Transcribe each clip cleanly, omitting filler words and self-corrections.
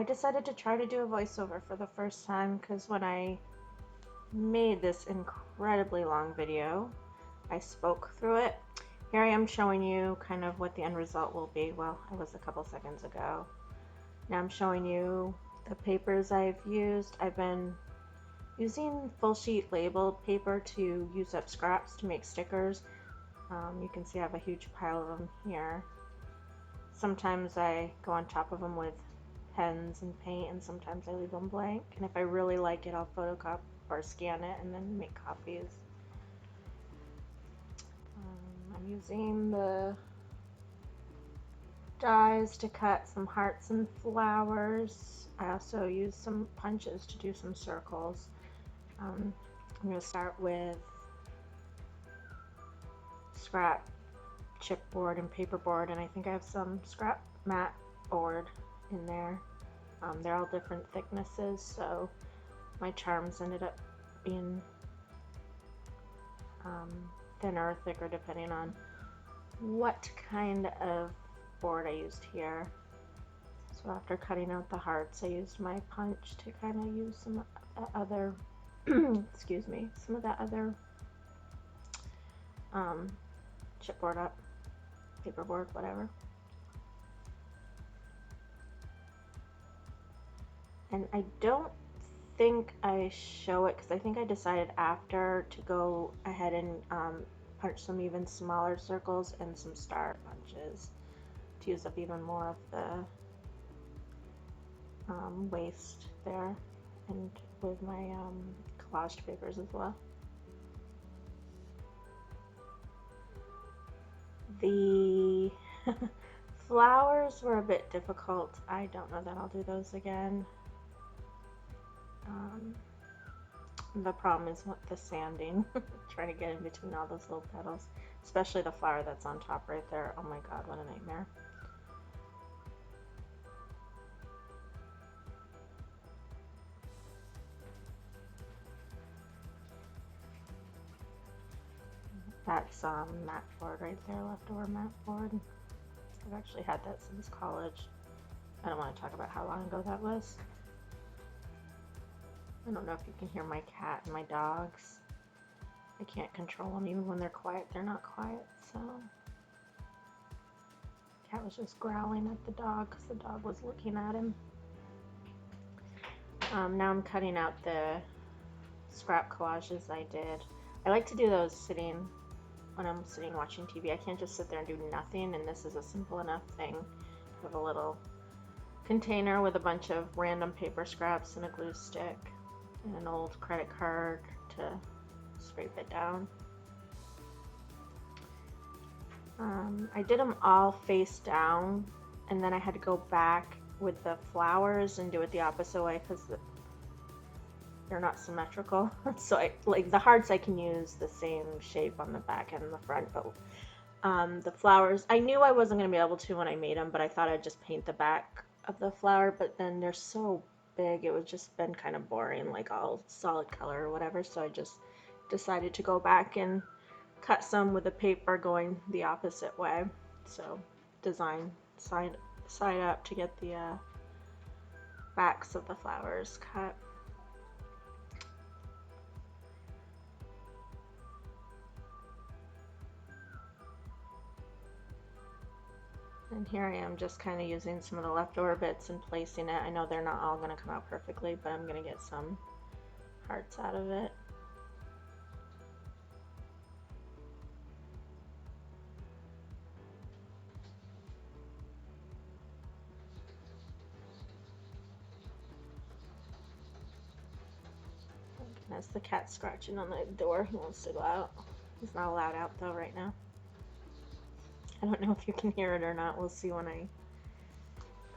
decided to try to do a voiceover for the first time because when I made this incredibly long video, I spoke through it. Here I am showing you kind of what the end result will be. Well, it was a couple seconds ago. Now I'm showing you the papers I've used. I've been using full sheet labeled paper to use up scraps to make stickers. You can see I have a huge pile of them here. Sometimes I go on top of them with pens and paint, and sometimes I leave them blank. And if I really like it, I'll photocopy or scan it and then make copies. I'm using the dies to cut some hearts and flowers. I also use some punches to do some circles. I'm going to start with scrap chipboard and paperboard, and I think I have some scrap mat board in there. They're all different thicknesses, so my charms ended up being thinner or thicker depending on what kind of board I used here. So after cutting out the hearts, I used my punch to kind of use some other excuse me, some of that other chipboard up, paperboard, whatever. And I don't think I show it because I think I decided after to go ahead and punch some even smaller circles and some star punches to use up even more of the waste there, and with my collaged papers as well. The flowers were a bit difficult. I don't know that I'll do those again. The problem is with the sanding, trying to get in between all those little petals, especially the flower that's on top right there. Oh my god, what a nightmare. That's mat board right there, leftover mat board. I've actually had that since college. I don't want to talk about how long ago that was. I don't know if you can hear my cat and my dogs. I can't control them. Even when they're quiet, they're not quiet. So, cat was just growling at the dog because the dog was looking at him. Now I'm cutting out the scrap collages I did. I like to do those sitting when I'm sitting watching TV. I can't just sit there and do nothing, and this is a simple enough thing. I have a little container with a bunch of random paper scraps and a glue stick and an old credit card to scrape it down. I did them all face down, and then I had to go back with the flowers and do it the opposite way because they're not symmetrical. So I like the hearts, I can use the same shape on the back and the front, but the flowers, I knew I wasn't going to be able to when I made them, but I thought I'd just paint the back of the flower, but then they're so big, it would just been kind of boring, like all solid color or whatever, so I just decided to go back and cut some with the paper going the opposite way. So design side up to get the backs of the flowers cut. And here I am just kind of using some of the leftover bits and placing it. I know they're not all going to come out perfectly, but I'm going to get some hearts out of it. That's the cat scratching on the door. He wants to go out. He's not allowed out though right now. I don't know if you can hear it or not. We'll see when I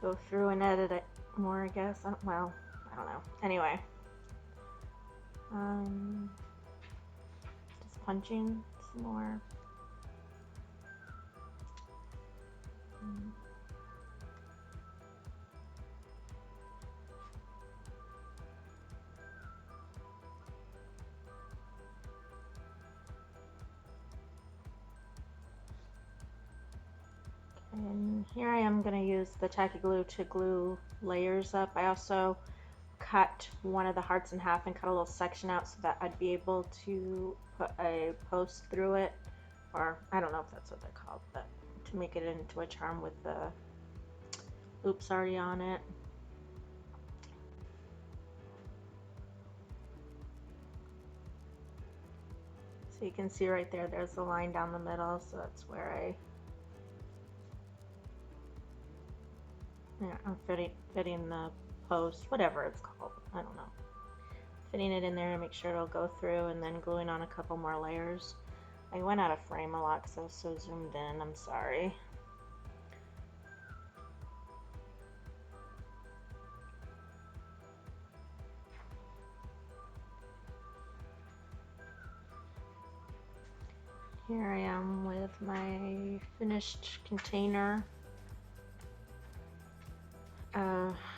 go through and edit it more, I guess. Well, I don't know. Anyway. Just punching some more. And here I am going to use the tacky glue to glue layers up. I also cut one of the hearts in half and cut a little section out so that I'd be able to put a post through it, or I don't know if that's what they're called, but to make it into a charm with the loops already on it. So you can see right there, there's the line down the middle, so that's where I'm fitting the post, whatever it's called, I don't know. Fitting it in there to make sure it'll go through, and then gluing on a couple more layers. I went out of frame a lot because I was so zoomed in, I'm sorry. Here I am with my finished container.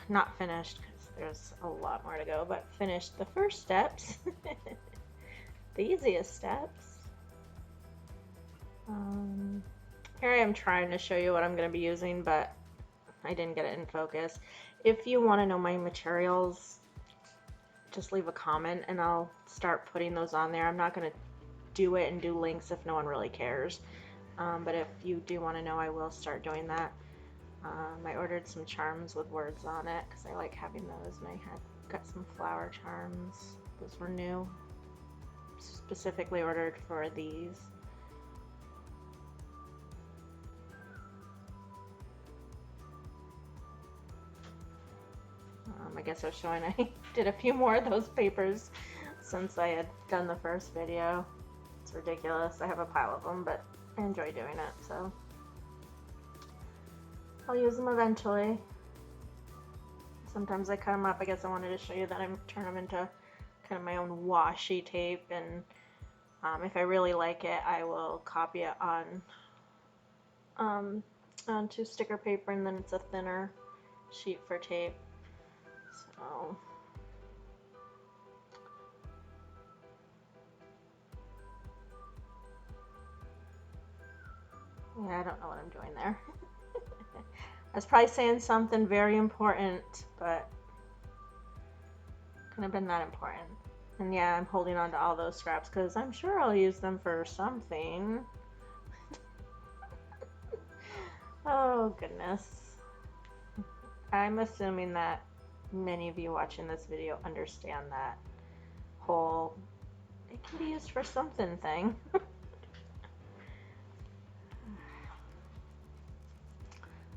Not finished because there's a lot more to go, but finished the first steps. The easiest steps. Here I am trying to show you what I'm going to be using, but I didn't get it in focus. If you want to know my materials, just leave a comment and I'll start putting those on there. I'm not going to do it and do links if no one really cares, but if you do want to know, I will start doing that. I ordered some charms with words on it because I like having those, and I had got some flower charms. Those were new, specifically ordered for these. I guess I was showing I did a few more of those papers since I had done the first video. It's ridiculous. I have a pile of them, but I enjoy doing it, so I'll use them eventually. Sometimes I cut them up. I guess I wanted to show you that I turn them into kind of my own washi tape, and if I really like it, I will copy it onto sticker paper, and then it's a thinner sheet for tape. So yeah, I don't know what I'm doing there. I was probably saying something very important, but couldn't have been that important. And yeah, I'm holding on to all those scraps because I'm sure I'll use them for something. Oh goodness. I'm assuming that many of you watching this video understand that whole it can be used for something thing.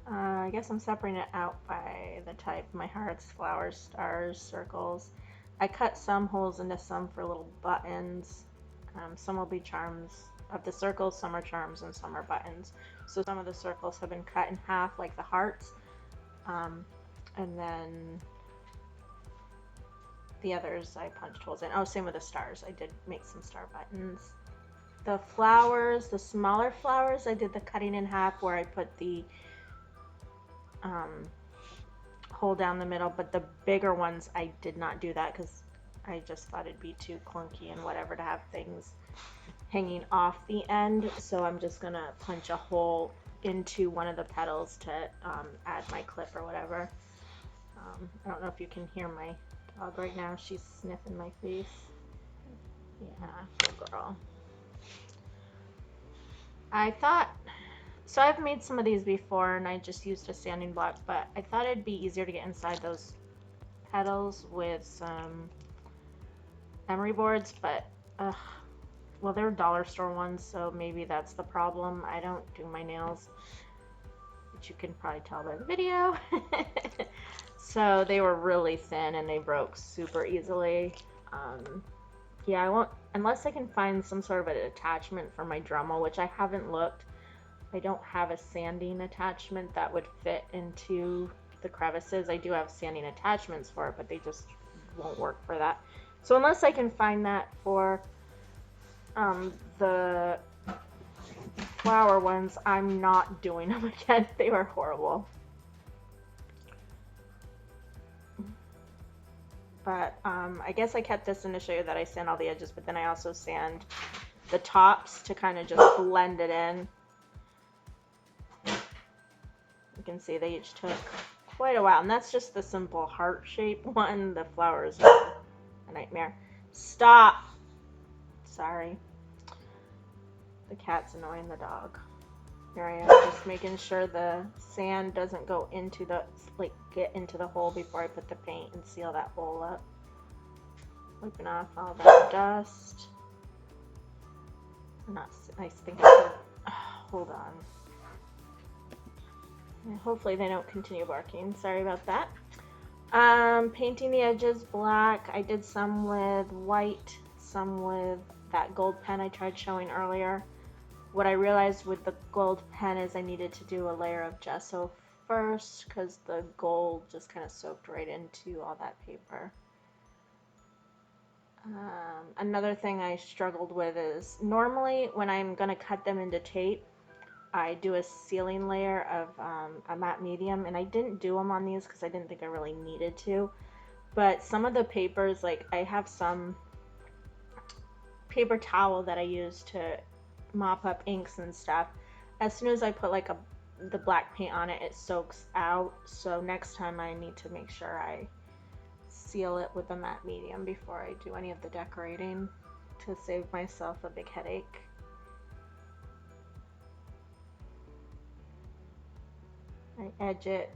I guess I'm separating it out by the type. My hearts, flowers, stars, circles. I cut some holes into some for little buttons. Some will be charms of the circles, some are charms, and some are buttons. So some of the circles have been cut in half, like the hearts. And then the others I punched holes in. Oh, same with the stars. I did make some star buttons. The flowers, the smaller flowers, I did the cutting in half where I put the hole down the middle, but the bigger ones I did not do that because I just thought it'd be too clunky and whatever to have things hanging off the end. So I'm just gonna punch a hole into one of the petals to add my clip or whatever. I don't know if you can hear my dog right now. She's sniffing my face. Yeah, good girl. I thought, so I've made some of these before and I just used a sanding block, but I thought it'd be easier to get inside those petals with some emery boards, but well, they're dollar store ones, so maybe that's the problem. I don't do my nails, which you can probably tell by the video. So they were really thin and they broke super easily. Yeah, I won't, unless I can find some sort of an attachment for my Dremel, which I haven't looked. I don't have a sanding attachment that would fit into the crevices. I do have sanding attachments for it, but they just won't work for that. So unless I can find that for the flower ones, I'm not doing them again. They were horrible. But I guess I kept this in to show you that I sand all the edges, but then I also sand the tops to kind of just blend it in. can see they each took quite a while, and that's just the simple heart-shaped one. The flowers are a nightmare. Stop! Sorry. The cat's annoying the dog. Here I am just making sure the sand doesn't go into the, like, get into the hole before I put the paint and seal that hole up. Wiping off all that dust. Not, I think I should, hold on. And hopefully they don't continue barking. Sorry about that. Painting the edges black. I did some with white, some with that gold pen I tried showing earlier. What I realized with the gold pen is I needed to do a layer of gesso first because the gold just kind of soaked right into all that paper. Another thing I struggled with is normally when I'm going to cut them into tape, I do a sealing layer of a matte medium, and I didn't do them on these because I didn't think I really needed to. But some of the papers, like I have some paper towel that I use to mop up inks and stuff. As soon as I put like the black paint on it, it soaks out. So next time I need to make sure I seal it with a matte medium before I do any of the decorating to save myself a big headache. I edge it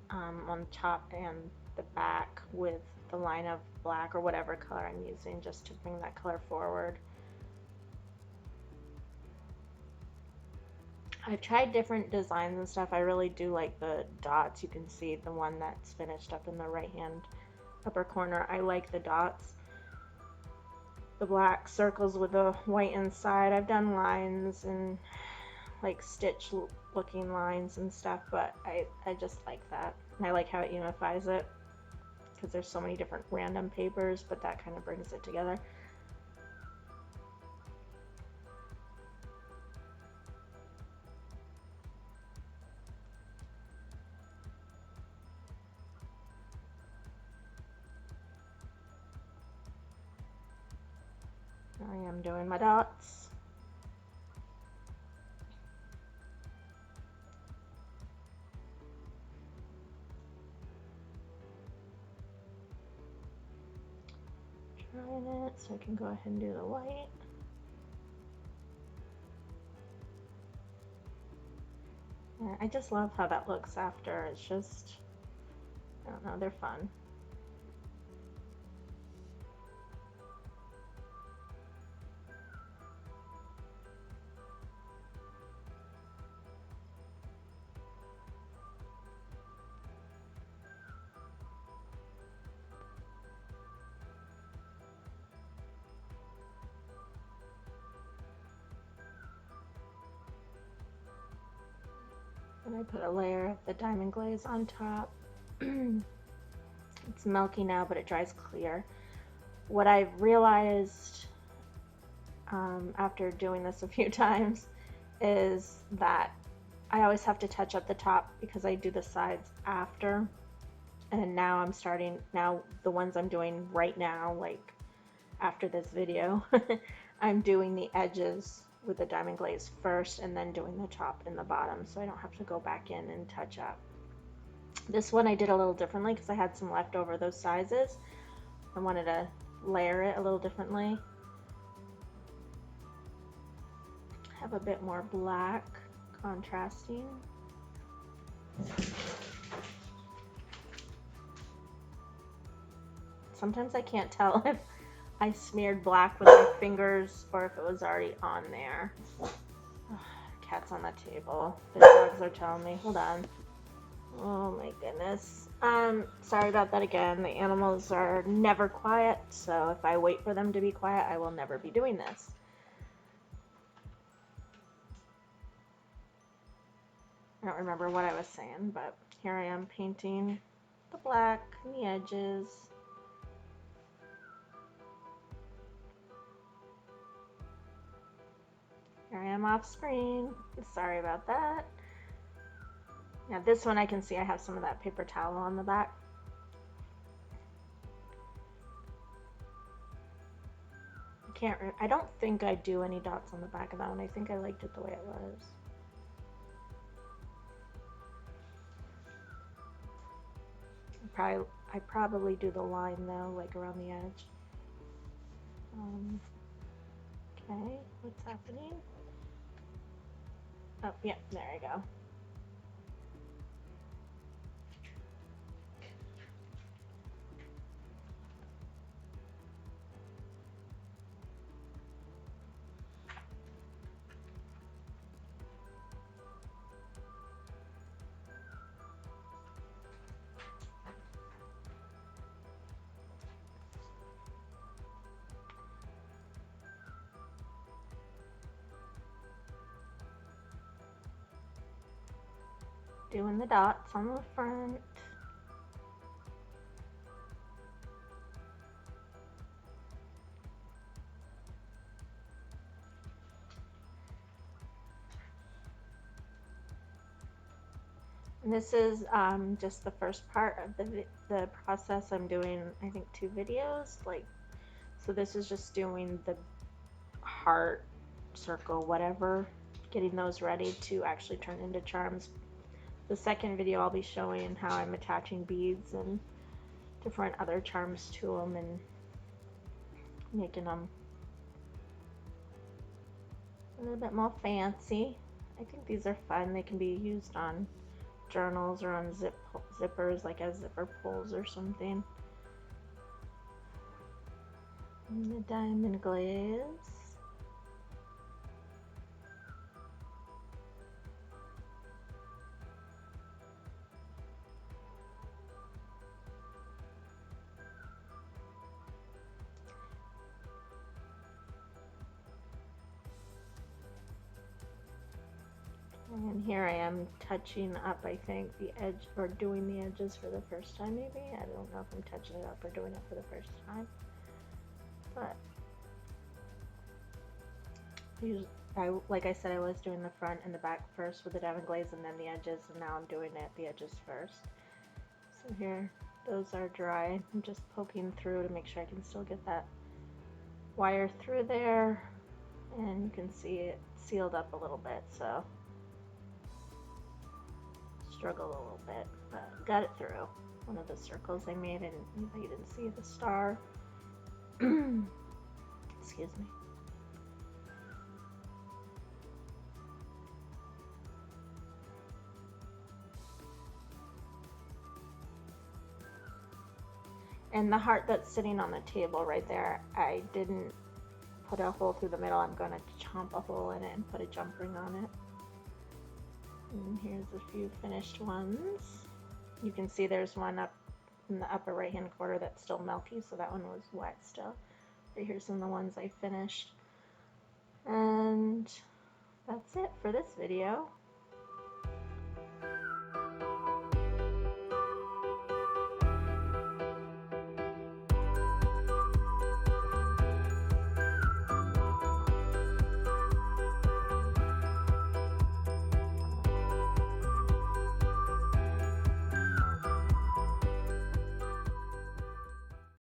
on top and the back with the line of black or whatever color I'm using just to bring that color forward. I've tried different designs and stuff. I really do like the dots. You can see the one that's finished up in the right hand upper corner. I like the dots. The black circles with the white inside. I've done lines and like stitch looking lines and stuff, but I just like that. And I like how it unifies it because there's so many different random papers, but that kind of brings it together. I am doing my dots. Trying it so I can go ahead and do the white. Yeah, I just love how that looks after. It's just, I don't know, they're fun. And I put a layer of the Diamond Glaze on top. It's milky now, but it dries clear. What I've realized after doing this a few times is that I always have to touch up the top because I do the sides after. And now I'm starting, now the ones I'm doing right now, like after this video, I'm doing the edges with the Diamond Glaze first and then doing the top and the bottom so I don't have to go back in and touch up. This one I did a little differently because I had some left over those sizes. I wanted to layer it a little differently. Have a bit more black contrasting. Sometimes I can't tell if I smeared black with my fingers or if it was already on there. Ugh, cat's on the table. The dogs are telling me. Hold on. Oh my goodness. Sorry about that again. The animals are never quiet, so if I wait for them to be quiet, I will never be doing this. I don't remember what I was saying, but here I am painting the black and the edges. Here I am off screen. Sorry about that. Now this one I can see I have some of that paper towel on the back. I don't think I do any dots on the back of that one. I think I liked it the way it was. I probably do the line though, like around the edge. Okay, what's happening? Oh, yeah, there I go. Doing the dots on the front. And this is just the first part of the process. I'm doing, I think, 2 videos. Like, so this is just doing the heart, circle, whatever, getting those ready to actually turn into charms. The second video I'll be showing how I'm attaching beads and different other charms to them and making them a little bit more fancy. I think these are fun. They can be used on journals or on zippers, like as zipper pulls or something. And the Diamond Glaze. And here I am touching up, I think, the edge, or doing the edges for the first time maybe. I don't know if I'm touching it up or doing it for the first time. But like I said, I was doing the front and the back first with the Diamond Glaze and then the edges, and now I'm doing it the edges first. So here, those are dry. I'm just poking through to make sure I can still get that wire through there, and you can see it sealed up a little bit, so struggle a little bit, but got it through. One of the circles I made, and you didn't see the star. Excuse me. And the heart that's sitting on the table right there, I didn't put a hole through the middle. I'm going to chomp a hole in it and put a jump ring on it. And here's a few finished ones. You can see there's one up in the upper right hand corner that's still milky, so that one was wet still. But here's some of the ones I finished. And that's it for this video.